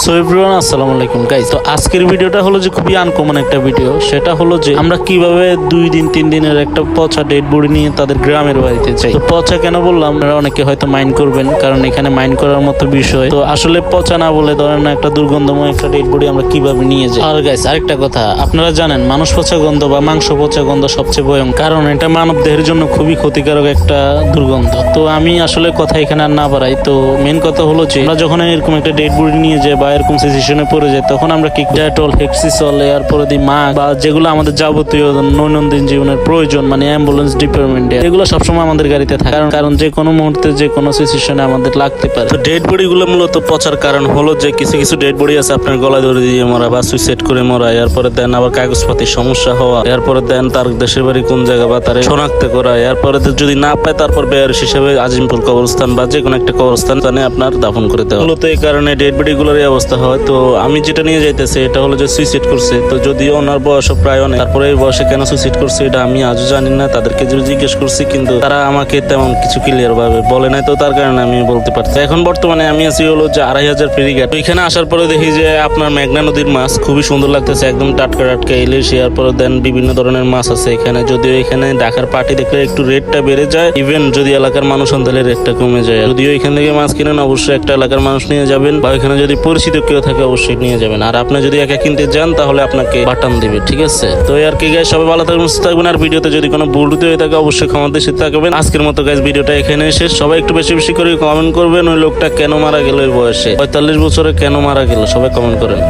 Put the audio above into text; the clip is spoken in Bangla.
সো এভরিওয়ান আসসালামু আলাইকুম গাইস। তো আজকের ভিডিওটা হলো যে খুবই আনকমন একটা ভিডিও। সেটা হলো যে আমরা কিভাবে 2 দিন 3 দিনের একটা পচা ডেড বডি নিয়ে তাদের গ্রামের বাড়িতে যাই। তো পচা কেন বললাম আপনারা অনেকে হয়তো মাইন্ড করবেন, কারণ এখানে মাইন্ড করার মতো বিষয় তো আসলে পচা না বলে ধরেন না একটা দুর্গন্ধময় একটা ডেড বডি আমরা কিভাবে নিয়ে যাই। আর গাইস আরেকটা কথা, আপনারা জানেন মানুষ পচা গন্ধ বা মাংস পচা গন্ধ সবচেয়ে ভয়ঙ্কর, কারণ এটা মানব দেহের জন্য খুবই ক্ষতিকারক একটা দুর্গন্ধ। তো আমি আসলে কথা এখানে আর না বাড়াই। তো মেন কথা হলো যে আমরা যখন এরকম একটা ডেড বডি নিয়ে যাই বা এরকম সিচুয়েশনে পড়ে যায়, তখন আমরা কি ডেটল, হেক্সিসল, এরপরে দিই মাস্ক বা যেগুলো আমাদের যাবতীয় দৈনন্দিন জীবনের প্রয়োজন, মানে অ্যাম্বুলেন্স ডিপার্টমেন্ট, এগুলো সবসময় আমাদের গাড়িতে থাকে, কারণ যে কোনো মুহূর্তে যে কোনো সিচুয়েশনে আমাদের লাগতে পারে। তো ডেড বডি গুলো মূলত পচার কারণ হলো যে কিছু কিছু ডেড বডি আছে আপনার গলায় ধরে দিয়ে মরা বা সুইসাইড করে মরা, এরপরে দেন আবার কাগজপাতির সমস্যা হওয়া, এরপরে দেন তার দেশের বাড়ি কোন জায়গা বা তার শনাক্ত করা, এরপরে যদি না পায় তারপর বেয়ারিশ হিসেবে আজিমপুর কবরস্থান বা যে কোনো একটা কবরস্থানে আপনার দাফন করে দেওয়া। মূলত এই কারণে ডেড বডি গুলোর এই অবস্থা হয়। তো আমি যেটা নিয়ে যাইতেছি এটা হলো যে সুইসাইড করছে। তো যদিও ওনার বয়স প্রায় অনেক, তারপরে এই বয়সে কেন সুইসাইড করছে এটা আমি আজও জানি না। তাদেরকে যদি জিজ্ঞেস করছি কিন্তু তারা আমাকে তেমন কিছু ক্লিয়ার ভাবে বলে নাই, তো তার কারণে আমি বলতে পারছি। এখন বর্তমানে আমি আছি হলো যে 2500 ফেরিঘাট। ওইখানে আসার পরে দেখি যে আপনার মেঘনা নদীর মাছ খুবই সুন্দর লাগতেছে, একদম টাটকা টাটকা ইলিশ, এরপরে দেন বিভিন্ন ধরনের মাছ আছে এখানে। যদিও এখানে ঢাকার পার্টি দেখলে একটু রেটটা বেড়ে যায়, ইভেন যদি এলাকার মানুষ হন তাহলে রেটটা কমে যায়। যদিও এখান থেকে মাছ কিনেন অবশ্যই একটা এলাকার মানুষ নিয়ে যাবেন, বা এখানে যদি পরিচিত কেউ থাকে অবশ্যই নিয়ে যাবেন। আর আপনি যদি একা কিনতে যান তাহলে আপনাকে বাটান দিবে, ঠিক আছে? তো আর কি গাইস, সবাই ভালো থাকবেন, সুস্থ থাকবেন। আর ভিডিওতে যদি কোনো ভুল হয়ে থাকে অবশ্যই ক্ষমা দিয়ে থাকবেন। আজকের মতো গাইস ভিডিওটা এখানে শেষ। সবাই একটু বেশি বেশি করে কমেন্ট করবেন ওই লোকটা কেন মারা গেল, ওই বয়সে 45 বছরে কেন মারা গেল, সবাই কমেন্ট করেন।